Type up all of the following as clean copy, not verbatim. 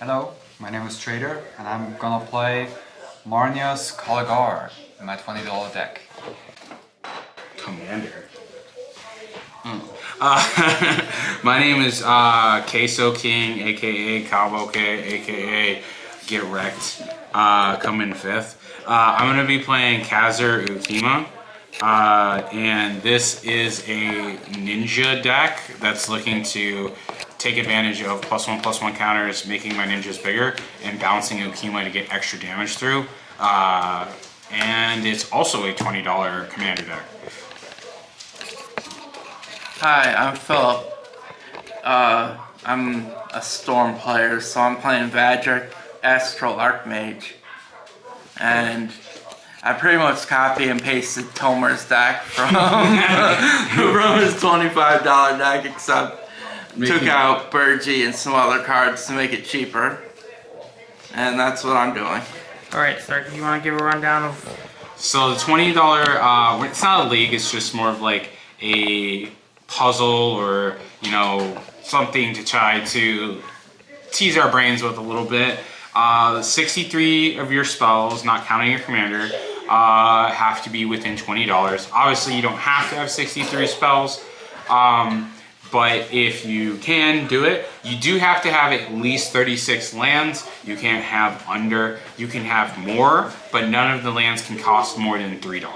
Hello, my name is Trader and I'm gonna play Marnia's Kalagar in my $20 deck. Commander. My name is Queso King, aka Cabo K, aka Get Wrecked, coming fifth. I'm going to be playing Khazar Ukima, and this is a ninja deck that's looking to take advantage of +1/+1 counters, making my ninjas bigger, and bouncing Ukima to get extra damage through. And it's also a $20 commander deck. Hi, I'm Philip. I'm a Storm player, so I'm playing Vadric Astral Archmage. And I pretty much copy and pasted Tomer's deck from, from his $25 deck, except took out Burgee and some other cards to make it cheaper. And that's what I'm doing. Alright, sir, you want to give a rundown of... So the $20, it's not a league, it's just more of like a puzzle or, you know, something to try to tease our brains with a little bit. 63 of your spells, not counting your commander, have to be within $20. Obviously, you don't have to have 63 spells, but if you can do it, you do have to have at least 36 lands. You can't have under. You can have more, but none of the lands can cost more than $3.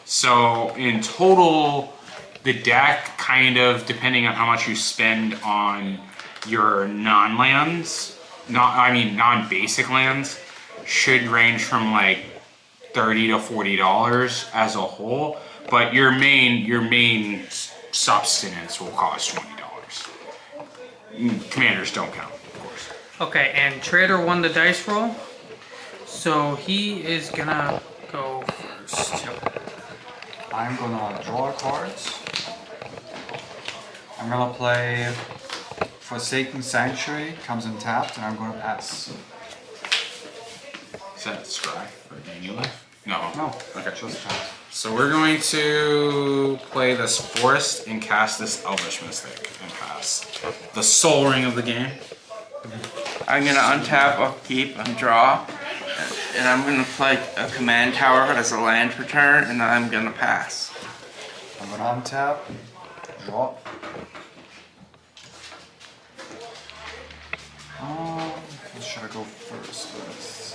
So in total, the deck, kind of depending on how much you spend on your non-lands, non-basic lands, should range from like $30 to $40 as a whole. But your main substance will cost $20. Commanders don't count, of course. Okay, and Trader won the dice roll, so he is gonna go first. I'm gonna draw cards. I'm gonna play Forsaken Sanctuary, comes in tapped, and I'm gonna pass. Is that Scry for Daniel Life? No. No, Okay. just pass. So we're going to play this Forest and cast this Elvish Mystic and pass. The Soul Ring of the game. I'm gonna untap, upkeep, and draw. And I'm gonna play a command tower as a land return, and I'm gonna pass. I'm gonna untap, draw. What should I go first with?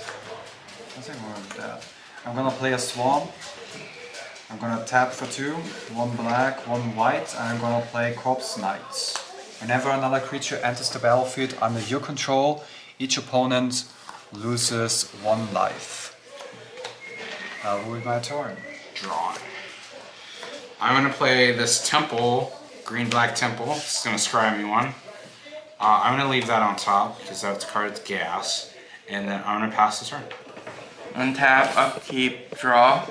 I think we're with that. I'm gonna play a Swamp. I'm gonna tap for 2, 1 black, 1 white, and I'm gonna play Corpse Knights. Whenever another creature enters the battlefield under your control, each opponent loses 1 life. That will be my turn. Draw. I'm going to play this Temple, green-black Temple. It's going to scry me 1. I'm going to leave that on top because that card's gas. And then I'm going to pass the turn. Untap, upkeep, draw.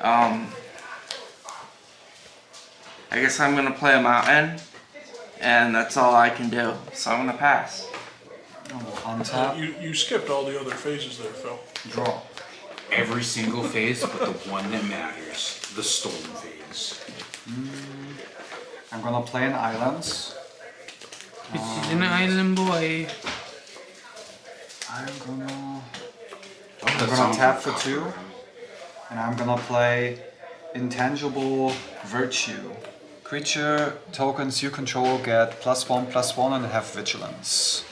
I guess I'm gonna play a mountain, and that's all I can do. So I'm gonna pass. I will untap, You skipped all the other phases there, Phil. draw. Every single phase but the one that matters. The Storm phase. I'm gonna play an island. He's an island boy. I'm gonna tap for 2, and I'm gonna play Intangible Virtue. Creature tokens you control get +1/+1 and have vigilance.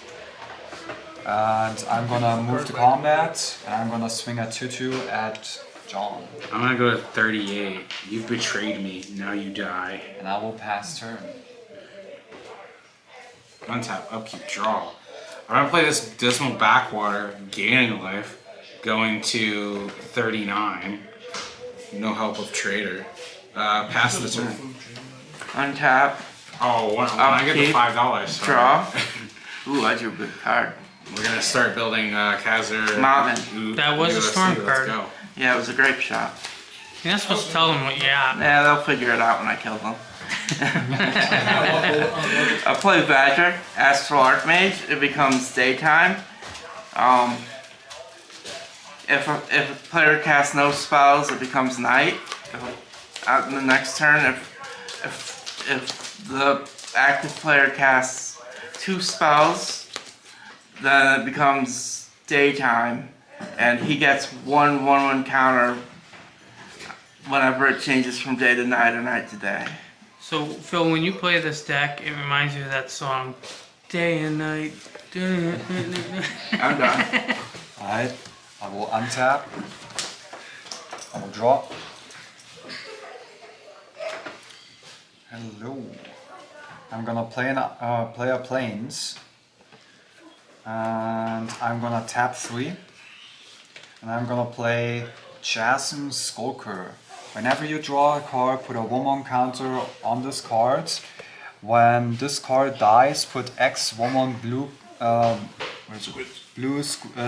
And I'm gonna move to combat, and I'm gonna swing a 2/2 at John. I'm going to go to 38. You've betrayed me. Now you die. And I will pass turn. Untap, upkeep, draw. I'm going to play this Dismal Backwater, gaining a life, going to 39. No help of Trader. Pass the turn. Untap, Oh, when I get the $5. sorry. draw. Ooh, I drew a good card. We're going to start building Khazar. Mountain. That was a USC, storm let's card. go. Yeah, it was a grape shot. You're not supposed to tell them what you got. Yeah, they'll figure it out when I kill them. I play Vadric, Astral Archmage. It becomes daytime. If a player casts no spells, it becomes night. On the next turn, if the active player casts 2 spells, then it becomes daytime, and he gets 1/1/1 counter whenever it changes from day to night or night to day. So, Phil, when you play this deck, it reminds you of that song, Day and Night. Day and night. I'm done. Alright, I will untap. I will draw. Hello. I'm gonna play player planes. And I'm gonna tap 3. And I'm gonna play Chasm Skulker. Whenever you draw a card, put a 1/1 counter on this card. When this card dies, put X 1/1 blue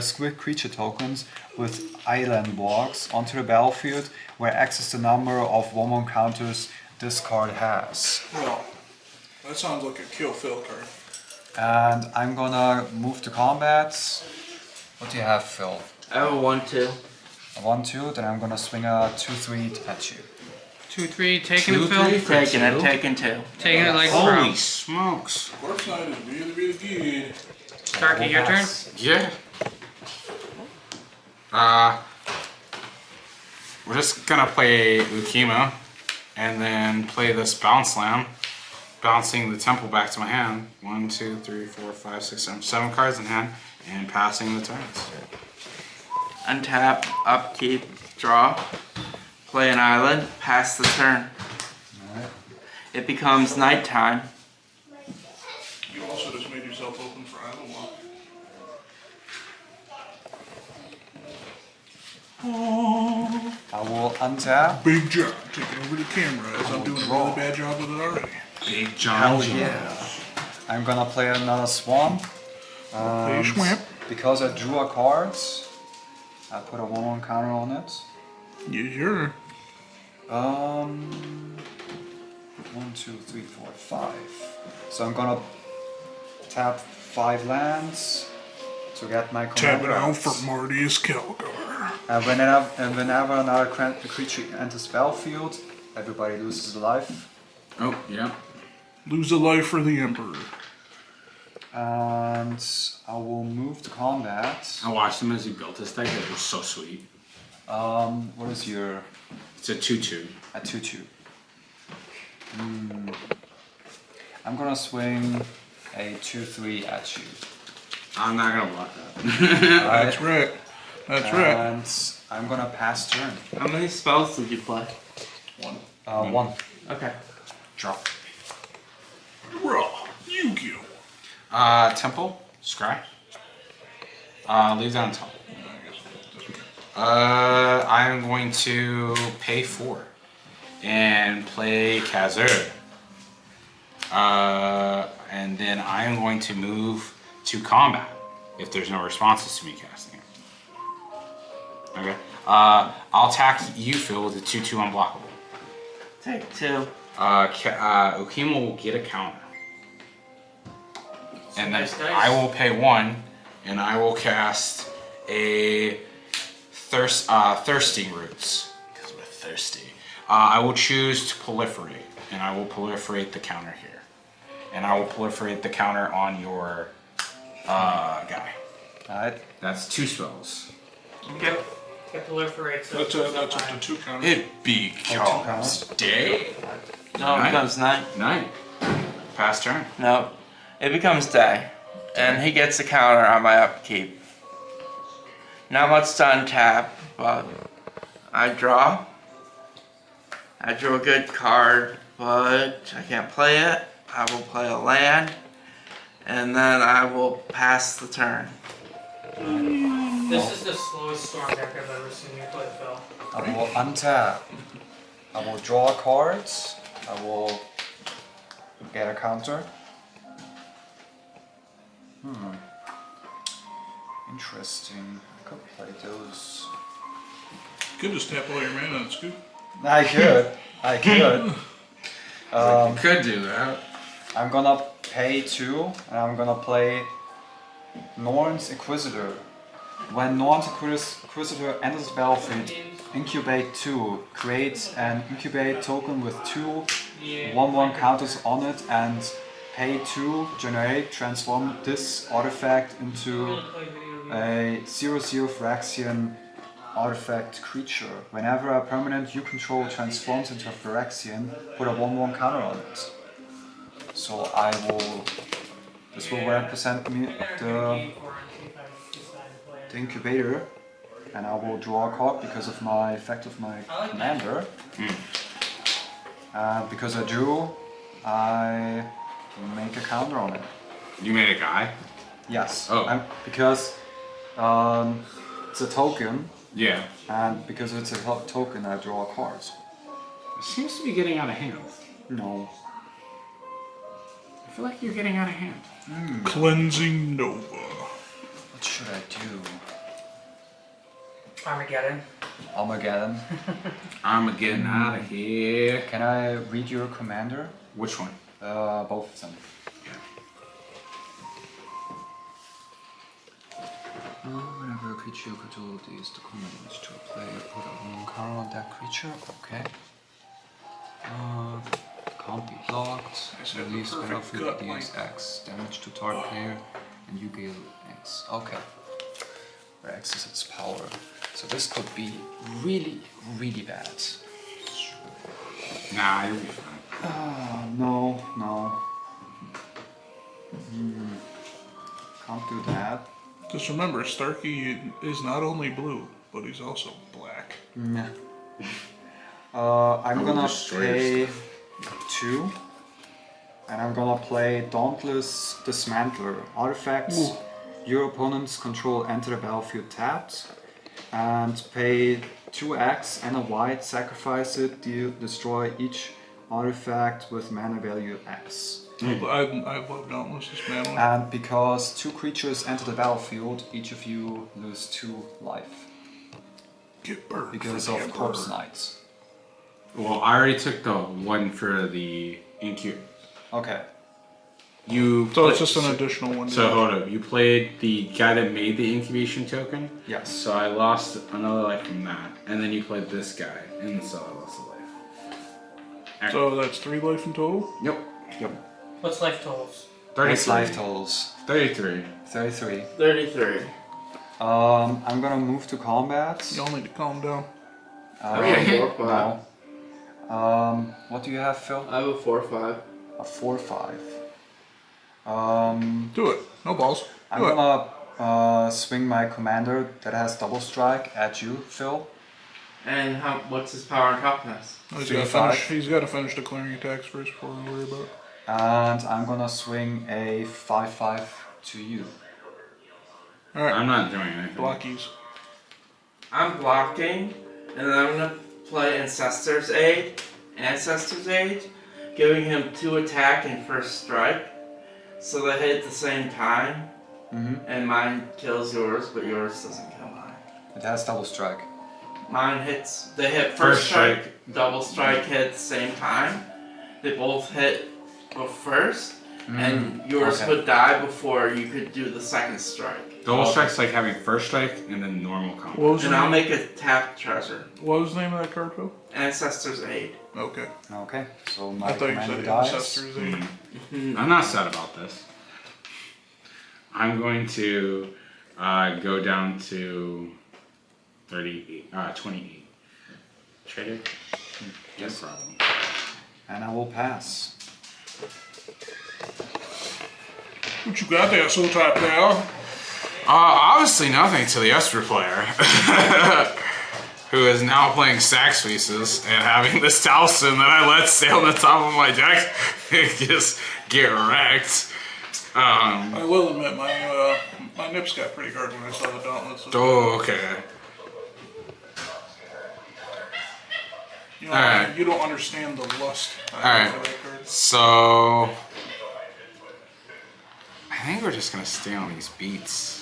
squid creature tokens with island walks onto the battlefield, where X is the number of 1/1 counters this card has. Well, that sounds like a kill Phil card. And I'm gonna move to combat. What do you have, Phil? I have a 1/2. A 1/2, then I'm gonna swing a 2/3 at you. 2-3, taking it, 2-3. Phil. Taking it, taking 2. Taking it like a Holy pro. smokes. Corpse Knight is really, really good. Starkey, your turn. Yeah. We're just gonna play Ukima and then play this Bounce Slam, bouncing the temple back to my hand. 1, 2, 3, 4, 5, 6, 7, 7 cards in hand, and passing the turns. Untap, upkeep, draw, play an island, pass the turn. Alright. It becomes nighttime. You also just made yourself open for Island Walk. I will untap. Big job taking over the camera as I'm doing a really bad job with it already. Big John. I'm gonna play another Swan. Play a Schwamp. Because I drew a card, I put a 1/1 counter on it. Yeah, sure. 1, 2, 3, 4, 5. So I'm gonna tap 5 lands to get my Tap it commander out out. for Marty's Calgar. And whenever another creature enters the battlefield, everybody loses a life. Oh, yeah. Lose a life for the Emperor. And I will move to combat. I watched him as he built this deck. It was so sweet. What is your It's a 2/2. a 2/2? I'm gonna swing a 2/3 at you. I'm not gonna block that. That's right. That's right. And I'm gonna pass turn. How many spells did you play? 1. Okay. Draw. Raw. Yu-Gi-Oh! Temple, scry. Leave that on top. I guess that's okay. I'm going to pay 4 and play Kazur. And then I'm going to move to combat if there's no responses to me casting it. Okay. I'll attack you, Phil, with a 2/2 unblockable. Take 2. Okima will get a counter. And then Nice dice. I will pay 1, and I will cast a Thirsting Roots, because we're thirsty. I will choose to proliferate, and I will proliferate the counter here. And I will proliferate the counter on your guy. Alright. That's 2 spells. Okay. Get proliferate, so That's up to 2 counters. It becomes day. No, it becomes night. Night. Pass turn. No, it becomes day. And he gets a counter on my upkeep. Not much to untap, but I draw. I drew a good card, but I can't play it. I will play a land, and then I will pass the turn. This is the slowest storm deck I've ever seen you play, Phil. I will untap. I will draw cards. I will get a counter. Interesting. I could play those. You could just tap all your mana and scoop. I could. I could. Could do that. I'm gonna pay 2 and I'm gonna play Norn's Inquisitor. When Norn's Inquisitor enters the battlefield, incubate 2. Create an incubate token with 2 1/1 counters on it and pay 2, generate, transform this artifact into a 0/0 Phyrexian artifact creature. Whenever a permanent you control transforms into a Phyrexian, put a 1/1 counter on it. So I will. This will represent me the incubator, and I will draw a card because of my effect of my commander. Because I do, I make a counter on it. You made a guy? Yes. Oh. Because it's a token, Yeah. and because it's a token, I draw cards. It seems to be getting out of hand. No. I feel like you're getting out of hand. Cleansing Nova. What should I do? Armageddon. Armageddon. I'm getting out of here. Can I read your commander? Which one? Both of them. Whenever a creature you control is the command to a player, put a 1 card on that creature. Okay. Can't be blocked. I said Release perfect battlefield gut deals length. X damage to target player, and you deal X. Okay. Where X is its power. So this could be really, really bad. Nah, you'll be fine. No. Can't do that. Just remember, Starkey is not only blue, but he's also black. Meh. I'm gonna destroy pay 2, and I'm gonna play Dauntless Dismantler. Artifacts your opponents control enter the battlefield tapped, and pay 2x and a white, sacrifice it, destroy each artifact with mana value X. I love Dauntless Dismantling. And because 2 creatures enter the battlefield, each of you lose 2 life Get burned. because for the of Corpse Emperor. Knights. Well, I already took the one for the incubator. Okay. You So it's pla- just an additional one. So hold up, you played the guy that made the incubation token. Yes. So I lost another life from that, and then you played this guy, and so I lost a life. So that's 3 life in total? Yep. Yep. What's life totals? 33. What's life totals? 33. 33. 33. I'm gonna move to combat. Y'all need to calm down. No. What do you have, Phil? I have a 4/5. A 4/5. Do it. No balls. I'm Do it. gonna swing my commander that has double strike at you, Phil. And what's his power and toughness? He's 3/5. got to finish declaring attacks first before we worry about it. And I'm gonna swing a 5/5 to you. Alright, I'm not doing anything. blockies. I'm blocking, and then I'm gonna play Ancestor's Aid, giving him 2 attack and 1st strike, so they hit at the same time, and mine kills yours, but yours doesn't kill mine. It has double strike. Mine hits, they hit First first strike, double strike hit at the same time. They both hit first, and yours okay. would die before you could do the 2nd strike. Double strike's like having first strike and then normal combo. What was, And I'll make a tap treasure. what was the name of that card, Phil? Ancestor's Aid. Okay. Okay, so I my thought you commander said dies. Ancestors Aid. I'm not sad about this. I'm going to go down to 28. Trader? Yes. No problem. And I will pass. What you got there, soul type pal? Obviously nothing to the Esper player, who is now playing Sax Pieces and having this Talisman that I let stay on the top of my deck just get wrecked. I will admit, my nips got pretty hard when I saw the Dauntless. Oh, okay. You know, Alright. you don't understand the lust I Alright. have for that card. So I think we're just gonna stay on these beats.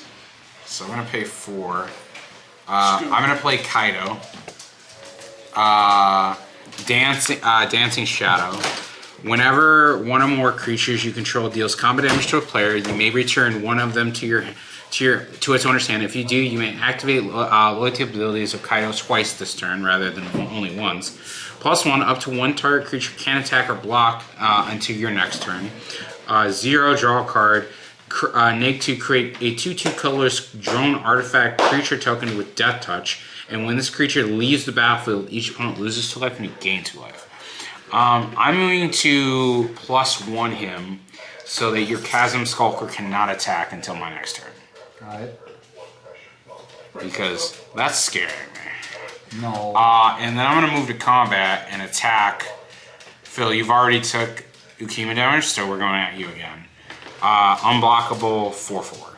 So I'm gonna pay 4. I'm gonna play Kaido. Dancing Shadow. Whenever one or more creatures you control deals combat damage to a player, you may return one of them to its owner's hand. If you do, you may activate loyalty abilities of Kaido twice this turn rather than only once. +1, up to 1 target creature can attack or block until your next turn. 0, draw a card. Neg 2, create a 2/2 colorless drone artifact creature token with Death Touch. And when this creature leaves the battlefield, each opponent loses 2 life and you gain 2 life. I'm going to +1 him so that your Chasm Skulker cannot attack until my next turn. Alright. Because that's scaring me. No. And then I'm going to move to combat and attack. Phil, you've already took Ukima damage, so we're going at you again. Unblockable 4/4.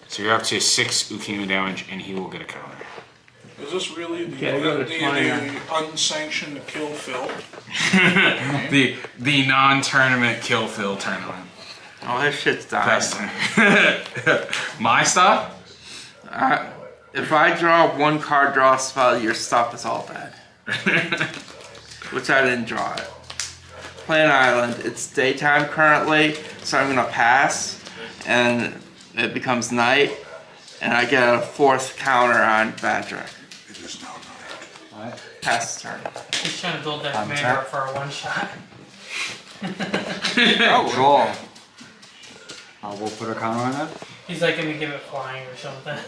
So you're up to 6 Ukima damage, and he will get a counter. Is this really go to the 20. unsanctioned kill Phil? the non-tournament kill Phil tournament. Oh, this shit's dying. Best. My stuff? If I draw 1 card, draw a spell, your stuff is all dead. Which I didn't draw it. Planet Island, it's daytime currently, so I'm gonna pass, and it becomes night, and I get a 4th counter on Badger. It is now night. Alright. Pass turn. He's trying to build that I'm commander tap. up for a one-shot. Oh, draw. I will put a counter on it. He's like gonna give it flying or something.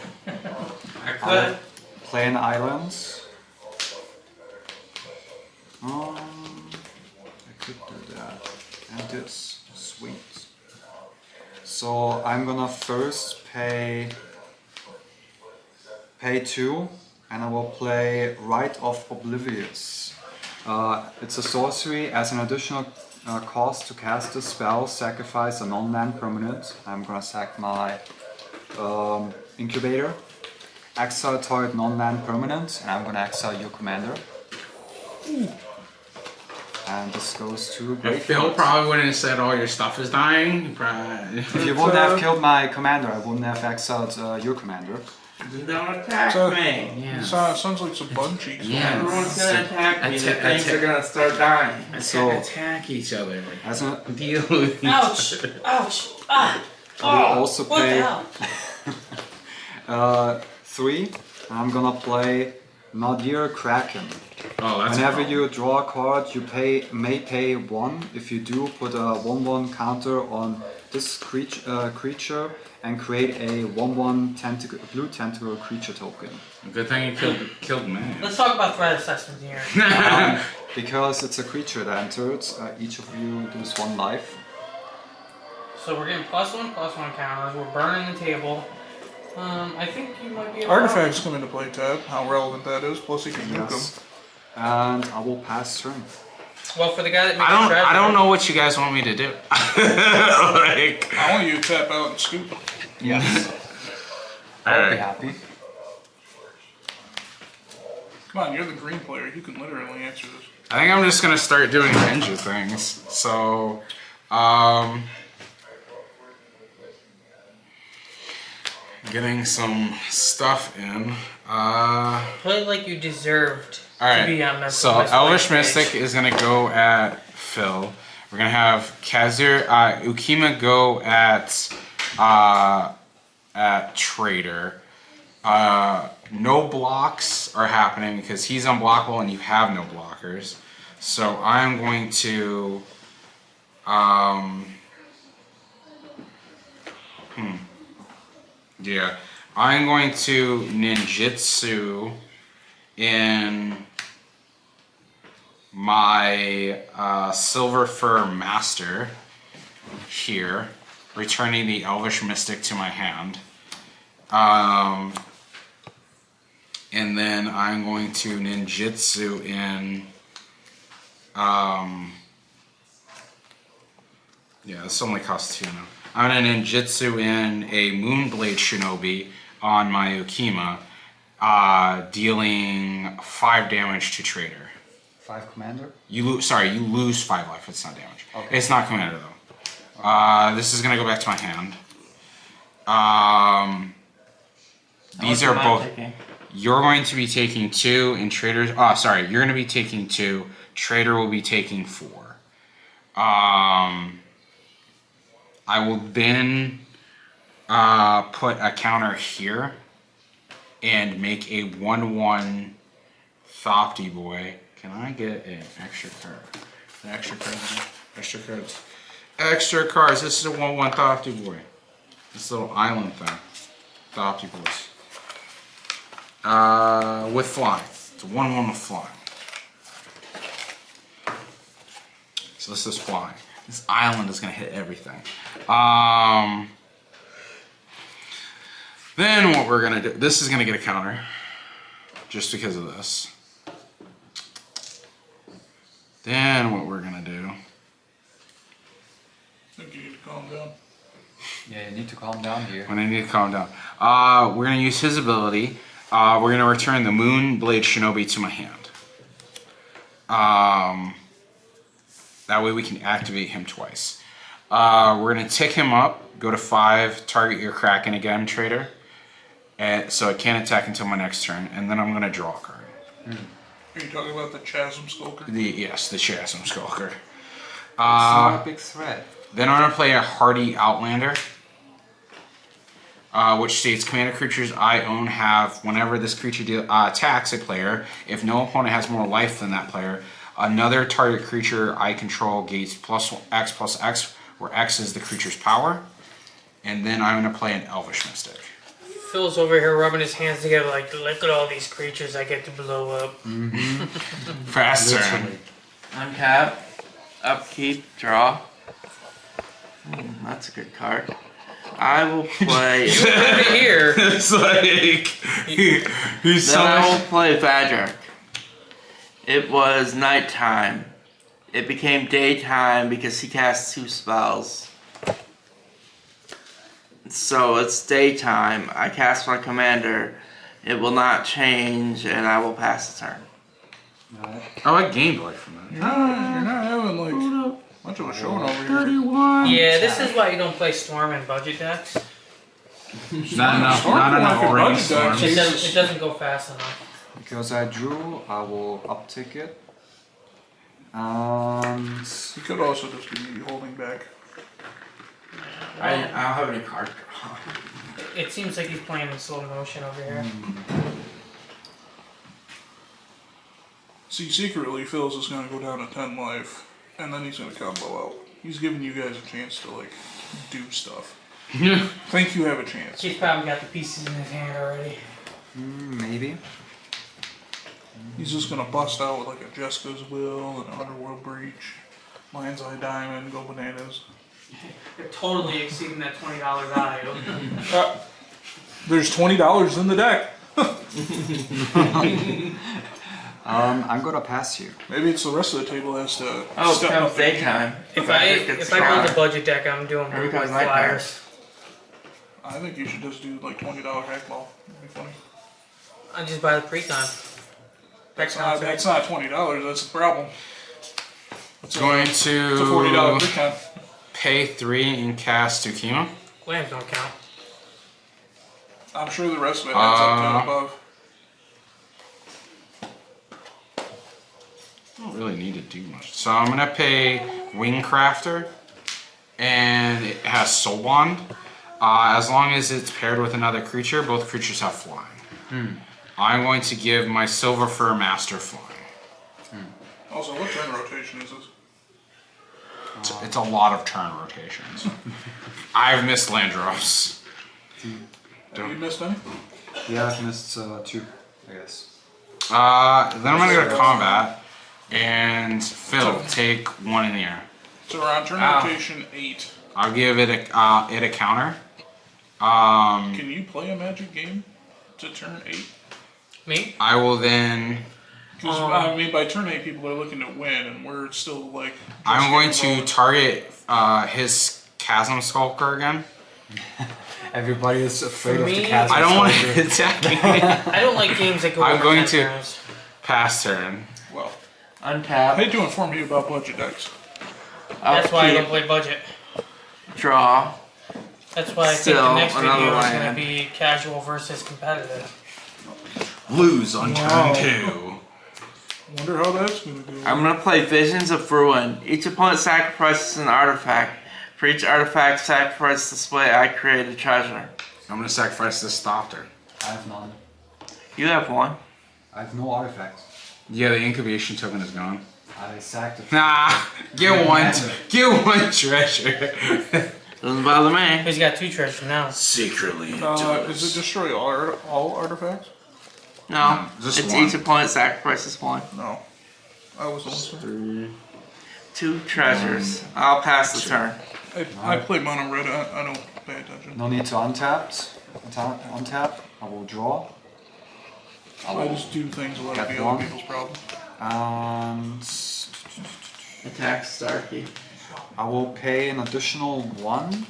I I will play an islands. I could do that. And this. Sweet. So I'm gonna first pay 2, and I will play Rite of Oblivious. It's a sorcery. As an additional cost to cast the spell, sacrifice a non-land permanent. I'm gonna sack my Incubator. Exile target non-land permanent, and I'm gonna exile your commander. And this goes to If Phil graveyard. probably wouldn't have said all your stuff is dying. You probably... If you wouldn't have killed my commander, I wouldn't have exiled your commander. Don't attack So- me. Yeah. Sounds like some bunchies. Yeah. Everyone's gonna attack me. The Atta- things atta- are gonna start dying. So- attack each other. As an, Deal with Ouch! Ouch! Ah! I will Oh, also what the pay hell? 3, and I'm gonna play Nadir Kraken. Oh, that's Whenever a you draw a card, you may pay 1. If you do, put a 1/1 counter on this creature and create a 1/1 blue tentacle creature token. good thing you killed me. Let's talk about threat assessment here. Because it's a creature that enters, each of you lose 1 life. So we're getting +1/+1 counters. We're burning the table. I think you might be. Artifacts come into play, Tab. How relevant that is. Plus, he can nuke them. Yes. And I will pass turn. Well, for the guy that makes I don't know what you guys want me to do. Like, I want you to tap out and scoop. Yes. I'll be alright. happy. Come on, you're the green player. You can literally answer this. I think I'm just gonna start doing ninja things. So, getting some stuff in. Play like you deserved to Alright, be on that. so Elvish Mystic is gonna go at Phil. We're gonna have Ukima go at Trader. No blocks are happening because he's unblockable and you have no blockers. So I'm going to yeah, I'm going to ninjutsu in my Silver Fur Master here, returning the Elvish Mystic to my hand. And then I'm going to ninjutsu in yeah, this only costs 2 now. I'm gonna ninjutsu in a Moonblade Shinobi on my Ukima, dealing 5 damage to Trader. 5 commander? You lose 5 life, it's not damage. Okay. It's not commander though. This is gonna go back to my hand. These are both. You're going to be taking 2, and Trader's. Oh, sorry. You're going to be taking 2. Trader will be taking 4. I will then put a counter here and make a 1/1 Thopty Boy. Can I get an extra card? An extra card? Extra cards. extra cards. This is a 1/1 Thopty Boy. This little island thing. Thopty Boys. With flying. It's a 1/1 with flying. So this is flying. This island is gonna hit everything. Then what we're gonna do, this is gonna get a counter. Just because of this. Then what we're gonna do. I think you need to calm down. Yeah, you need to calm down here. When I need to calm down. We're gonna use his ability. We're gonna return the Moonblade Shinobi to my hand. That way we can activate him twice. We're gonna tick him up, go to 5, target your Kraken again, trader. And so I can't attack until my next turn, and then I'm gonna draw a card. Are you talking about the Chasm Skulker? Yes, the Chasm Skulker. It's not a big threat. Then I'm gonna play a Hardy Outlander. Which states commander creatures I own have, whenever this creature attacks a player, if no opponent has more life than that player, another target creature I control gains +X, where X is the creature's power. And then I'm going to play an Elvish Mystic. Phil's over here rubbing his hands together like, look at all these creatures I get to blow up. Fast turn. Untap, upkeep, draw. That's a good card. I will play. Over here. It's like he's Then I will play Vadrak. It was nighttime. It became daytime because he cast 2 spells. So it's daytime. I cast my commander. It will not change, and I will pass the turn. Oh, I gained life from that. You're not having like much of a showing over here. 31. Yeah, this is why you don't play Storm in budget decks. Not enough. Not enough Budget brainstorm. decks. It doesn't go fast enough. Because I drew, I will uptick it. And You could also just be holding back. I don't have any card draw. It seems like he's playing in slow motion over here. See, secretly, Phil's is going to go down to 10 life, and then he's going to combo out. He's giving you guys a chance to, like, do stuff. Think you have a chance. He's probably got the pieces in his hand already. maybe. He's just going to bust out with, like, a Jessica's Will, an Underworld Breach, Mind's Eye Diamond, go bananas. They're totally exceeding that $20 value. There's $20 in the deck. I'm gonna pass you. Maybe it's the rest of the table has to Oh, it step becomes up. daytime. If Vadrak gets I go drawn. with the budget deck, I'm doing Here like comes nighttime. flyers. I think you should just do, like, $20 hackball. It'd be funny. I just buy the precon. That's not $20, that's the problem. It's Going it's a $40 to precon. pay 3 and cast Tsukima. Lands don't count. I'm sure the rest of it adds up to above. I don't really need to do much. So I'm gonna pay Wingcrafter, and it has Soul Bond. As long as it's paired with another creature, both creatures have flying. I'm going to give my Silver Fur Master flying. Also, what turn rotation is this? It's a lot of turn rotations. I've missed land drops. Have you missed any? Yeah, I've missed 2, I guess. Then I'm gonna go to combat, and Phil, take 1 in the air. So we're on turn Ow. rotation 8. I'll give it a counter. Can you play a Magic game to turn 8? Me? I will then. Because I mean, by turn 8, people are looking to win, and we're still like. I'm going to rolling. target his Chasm Skulker again. Everybody is afraid For of the me, chasm. I don't want Skulker. to attack me. I don't like games that go I'm over going 10 to- turns. Pass turn. Well, I Untap, hate to inform you about budget decks. That's why I don't upkeep, play budget. draw. That's why I think Still the next video another is going to land. be casual versus competitive. Lose on turn 2. Wonder how that's gonna go. I'm gonna play Visions of Ruin. Each opponent sacrifices an artifact. For each artifact sacrifice display, I create a treasure. I'm going to sacrifice this Thopter. I have none. You have one. I have no artifacts. Yeah, the incubation token is gone. I sacked the. Nah, get one treasure. Doesn't bother me. He's got 2 treasures now. Secretly, Does it destroy all artifacts? No, just it's one. each opponent sacrifices 1. No. I was almost 2 treasures. I'll pass the turn. I play mono red. I don't pay attention. No need to untap. I will draw. I just do things a lot of Got the one. other people's problems. And Attack Starkey. I will pay an additional 1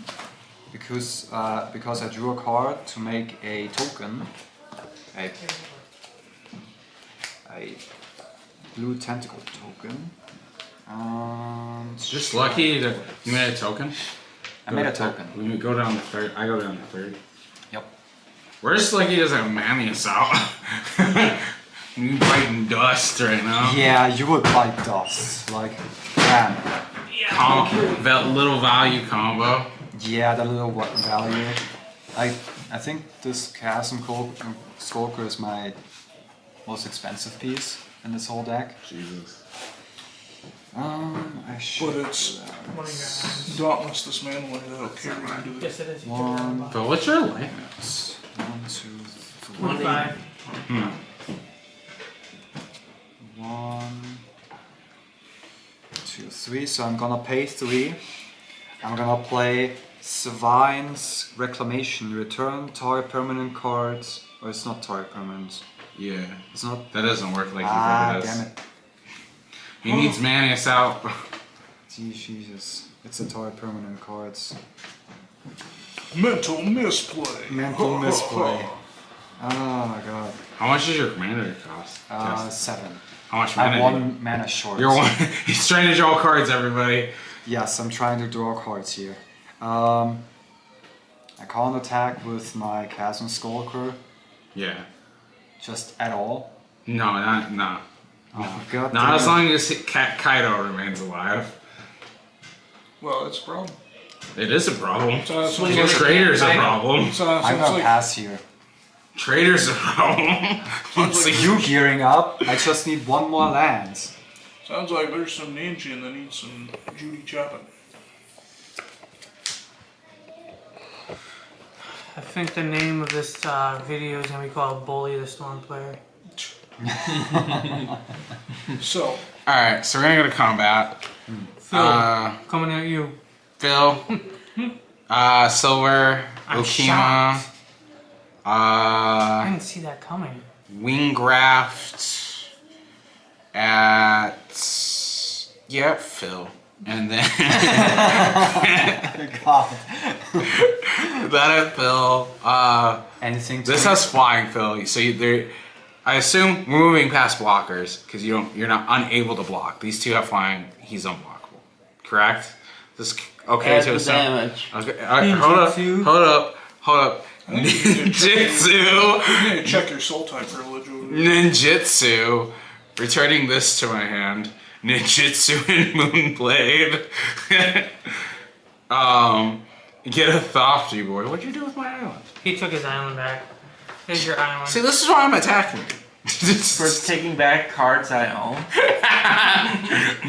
because I drew a card to make a token. A blue tentacle token. And Just lucky that you made a token. I made a token. We go down the third. I go down the third. Yep. We're just lucky doesn't have Manius out. You biting dust right now. Yeah, you would like dust. Like, man. That little value combo. Yeah, the little value. I think this Chasm Skulker is my most expensive piece in this whole deck. Jesus. I should. But it's Dauntless Dismantling that'll carry you to the. Yes, it is. One. But what's your life? 1, 2, 3. 25. 1, 2, 3. So I'm gonna pay 3. I'm gonna play Svine's Reclamation. Return target permanent cards. Or it's not target permanent. Yeah. It's not. That doesn't work like Ah, he does. damn it. He needs Manius out. Jesus. It's a target permanent cards. Mental misplay. Mental misplay. Oh my god. How much does your commander cost? 7. How much I'm mana? 1 mana short. You're one. He's trying to draw cards, everybody. Yes, I'm trying to draw cards here. I can't attack with my Chasm Skulker Yeah. just at all. No, not. Oh, god Not damn as it. long as Kaido remains alive. Well, it's a problem. It is a problem. So Trader's a problem. I'm gonna like, pass here. Trader's a problem. Once like again. You gearing up? I just need 1 more land. sounds like there's some ninja that needs some Judy chopping. I think the name of this video is going to be called Bully the Storm Player. So, Alright, so we're gonna go to combat. Phil, Uh, coming at you. Phil. Silver. I'm Okima. shocked. I Uh, didn't see that coming. Winggraft. At. Yeah, Phil. And then. God. that at Phil. Anything to This has flying, Phil. So there. I assume we're moving past blockers because you're not unable to block. These 2 have flying. He's unblockable. Correct? This okay Add to the assume. damage. Okay. Hold up. I think you need to check Ninjutsu. you need to check your soul type privilege over there. Ninjutsu. Returning this to my hand. Ninjutsu and Moonblade. Get a Thofty boy. What'd you do with my island? He took his island back. Here's your island. See, this is why I'm attacking. For taking back cards I own.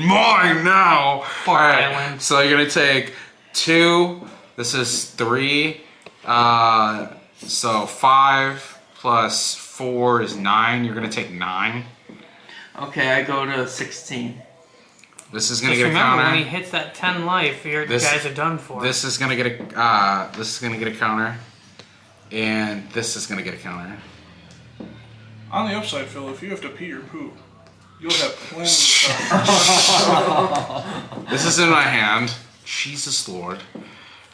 Mine now. Poor Alright, island. so you're gonna take 2. This is 3. So 5 plus 4 is 9. You're gonna take 9. Okay, I go to 16. This is gonna Just get a remember, counter. when he hits that 10 life, your This- guys are done for. This is gonna get a counter, and this is gonna get a counter. On the upside, Phil, if you have to pee or poop, you'll have plenty of time. This is in my hand. Jesus Lord.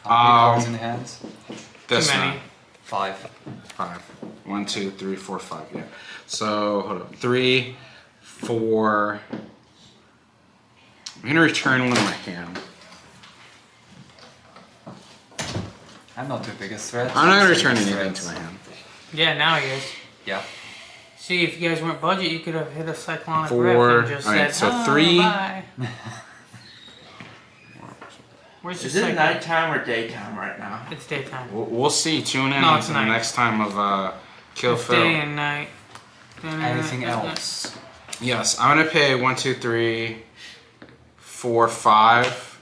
How many cards in hands? This Too many. one. 5. 5. 1, 2, 3, 4, 5. Yeah. So hold up. 3, 4. I'm gonna return one of my hand. I'm not the biggest threat. I'm not gonna It's the return biggest anything to threat. my hand. Yeah, now he is. Yeah. See, if you guys weren't budget, you could have hit a cyclonic 4. rift and just Alright, said, so "Oh, 3. bye." Where's Is your it cycle? nighttime or daytime right now? It's daytime. We'll see. Tune in No, it's to the night. next time of Kill It's Phil. day and night. Anything It's not- else? Yes, I'm gonna pay 1, 2, 3, 4, 5.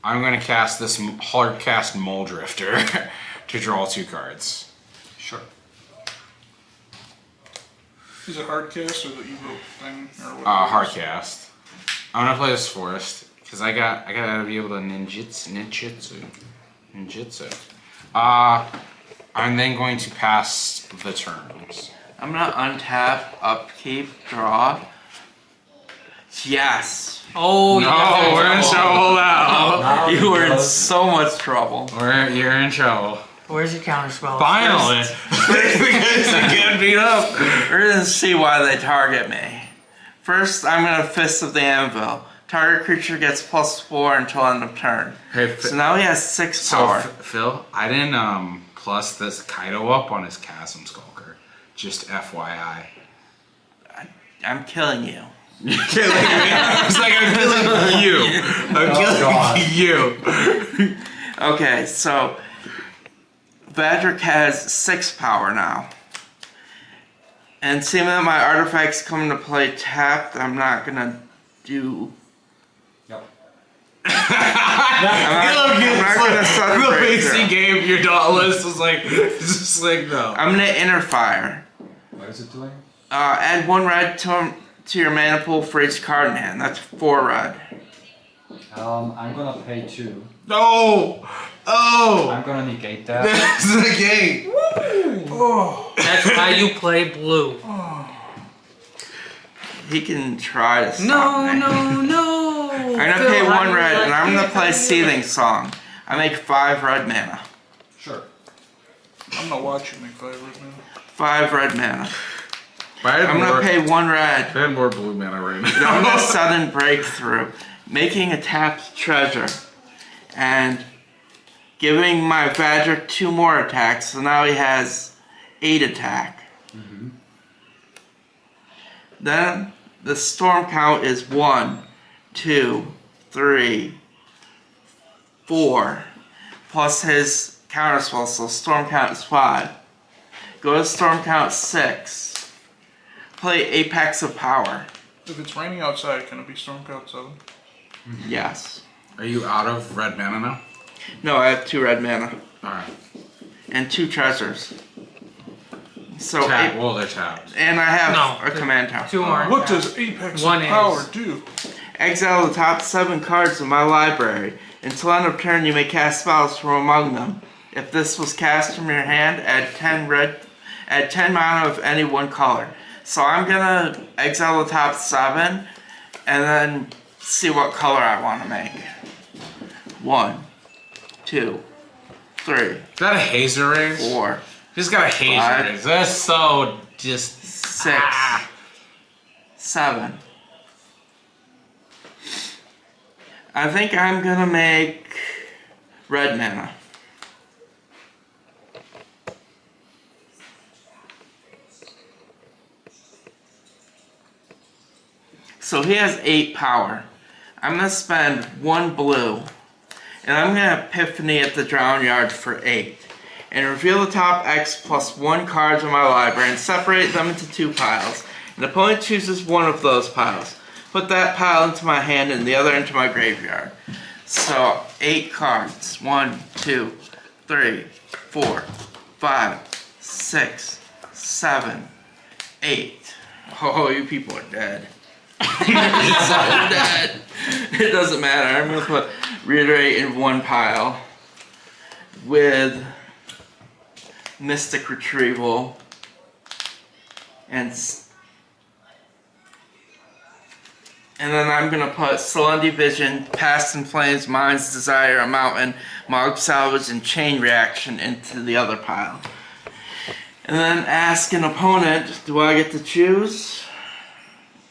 I'm gonna cast this hard cast Mole Drifter to draw 2 cards. Sure. Is it hard cast or the evoke thing or what? Hard cast. I'm gonna play this forest because I gotta be able to ninjutsu. I'm then going to pass the turns. I'm gonna untap, upkeep, draw. Yes. Oh, No, yeah. we're in trouble now. Now You were in because- so much trouble. You're in trouble. Where's your counter spell? Finally, because you get beat up. We're gonna see why they target me. First, I'm gonna Fist of the Anvil. Target creature gets +4 until end of turn. Hey, So now he has 6 So power. Phil, I didn't plus this Kaido up on his Chasm Skulker. Just FYI. I'm killing you. You're killing me. It's like I'm killing you. I'm killing you. Okay, so Vadric has 6 power now. And seeing that my artifacts come into play tapped, I'm not gonna do. Yep. I'm not gonna Southern Real Breakthrough. basic game. Your dot list was like, just like no. I'm gonna Inner Fire. What is it doing? Add 1 red to your mana pool for each card in hand. That's 4 red. I'm gonna pay 2. No. Oh. I'm gonna negate that. That's the game. That's how you play blue. He can try to stop No, me. no. I'm gonna Phil, pay how 1 do you red, like and I'm gonna it? play Seething Song. I make 5 red mana. Sure. I'm gonna watch you make 5 right now. 5 red mana. I'm I'm gonna pay 1 red. I had more blue mana right I'm now. gonna Sudden Breakthrough, making a tapped treasure, and giving my Vadric 2 more attacks, so now he has 8 attack. Then the storm count is 1, 2, 3, 4, plus his counterspell, so storm count is 5. Go to storm count 6. Play Apex of Power. If it's raining outside, can it be storm count 7? Yes. Are you out of red mana now? No, I have 2 red mana Alright. and 2 treasures. So Tap. Well, they're tapped. and I have No, a command tower. 2 aren't. What does Apex One of is. Power do? Exile the top 7 cards of my library. Until end of turn, you may cast spells from among them. If this was cast from your hand, add 10 mana of any one color. So I'm gonna exile the top 7, and then see what color I want to make. 1, 2, 3, Is that a hazer raise? 4, He's got a hazer 5. raise. That's so just 6, 7. I think I'm gonna make red mana. So he has 8 power. I'm gonna spend 1 blue, and I'm gonna Epiphany at the Drown Yard for 8. And reveal the top X plus 1 cards in my library and separate them into 2 piles. An opponent chooses one of those piles. Put that pile into my hand and the other into my graveyard. So 8 cards. 1, 2, 3, 4, 5, 6, 7, 8. Oh, you people are dead. You're so dead. It doesn't matter. I'm gonna put Reiterate in 1 pile with Mystic Retrieval and then I'm gonna put Selendi Vision, Past in Flames, Mind's Desire, a Mountain, Mark Salvage, and Chain Reaction into the other pile. And then ask an opponent, do I get to choose?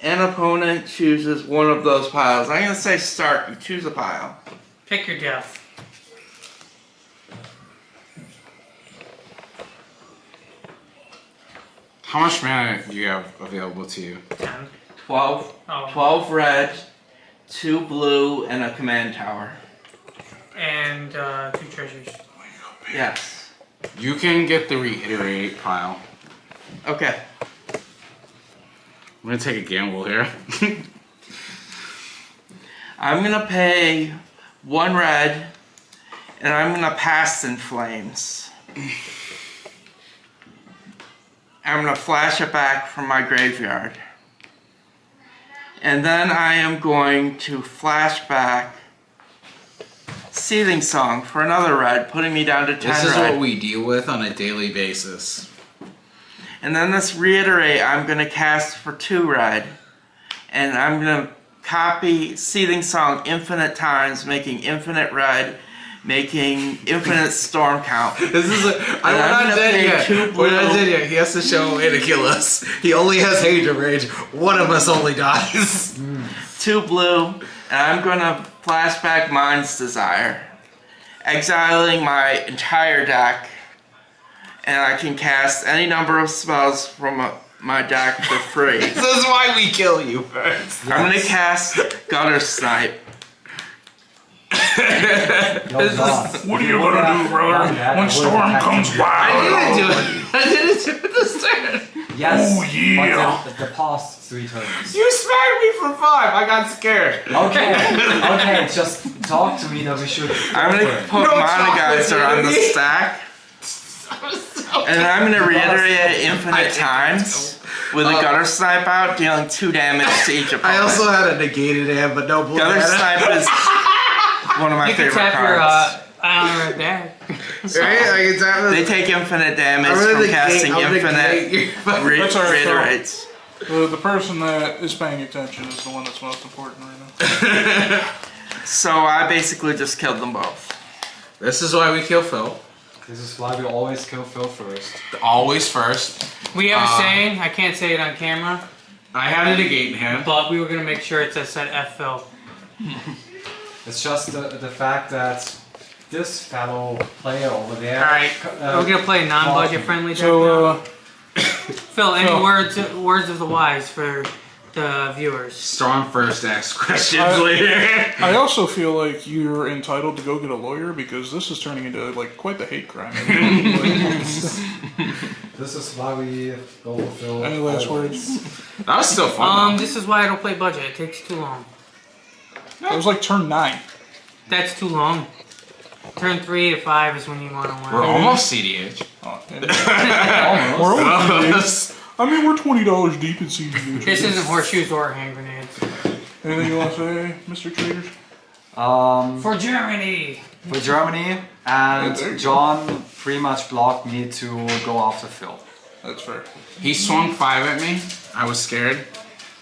An opponent chooses one of those piles. I'm gonna say start, you choose a pile. Pick your death. How much mana do you have available to you? 10. 12, Oh. 12 red, 2 blue, and a command tower. And 2 treasures. Yes. You can get the reiterate pile. Okay. gonna take a gamble here. I'm gonna pay 1 red, and I'm gonna pass in flames. I'm gonna flash it back from my graveyard. And then I am going to flash back Seething Song for another red, putting me down to 10 This is red. what we deal with on a daily basis. And then this Reiterate, I'm gonna cast for 2 red. And I'm gonna copy Seething Song infinite times, making infinite red, making infinite storm count. This is we're I'm not gonna dead pay yet. 2 We're not blue. dead yet. He has to show a way to kill us. He only has Hate of Rage. One of us only dies. 2 blue, and I'm gonna flashback Mind's Desire, exiling my entire deck, and I can cast any number of spells from my deck for free. This is why we kill you first. I'm gonna cast Gutter Snipe. What are you gonna do, brother? When storm comes I by. didn't do it. I didn't do it this turn. Yes. Oh, yeah. But the past 3 turns. You smacked me for 5. I got scared. Okay, just talk to me that we should. I'm gonna go for it. put No Mana Geyser on the chocolate, stack, and I'm gonna reiterate it infinite times with a Gutter Snipe out, dealing 2 damage to each opponent. I also had a negated hand, but no blue Gutter mana. Snipe is one of my You can favorite tap your cards. Ion Red deck. Right? I can tap They it. take infinite damage I'm gonna from negate- casting I'm gonna infinite negate your- That's all right, so- reiterates. The person that is paying attention is the one that's most important right now. So I basically just killed them both. This is why we kill Phil. This is why we always kill Phil first. Always first. We have a saying, I can't say it on camera, I had a negate in hand. but we were gonna make sure it said F Phil. It's just the fact that this fellow player over there. Alright, we're gonna play a non-budget friendly deck now. So, Phil, any Phil. words of the wise for the viewers? Strong first, ask questions I- later. I also feel like you're entitled to go get a lawyer because this is turning into like quite the hate crime. This is why we go for Phil. Any last always. words? That was still fun. though. This is why I don't play budget. It takes too long. It was like turn 9. That's too long. Turn 3 to 5 is when you want to win. We're almost CDH. Oh, and- We're only- Almost. I mean, we're $20 deep in CDH. This isn't horseshoes or hand grenades. Anything you want to say, Mr. Traders? For Germany! For Germany, Yeah, and there you go. John pretty much blocked me to go after Phil. That's fair. He swung 5 at me. I was scared.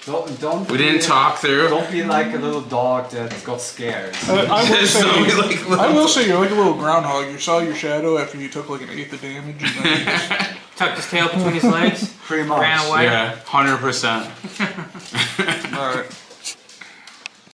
Don't. We didn't talk through. Don't be like a little dog that got scared. I will say you're like a little groundhog. You saw your shadow after you took like an 1/8 of damage. And then you just, Tucked his tail between his legs. Pretty much. Ran away. Yeah, 100%. all right.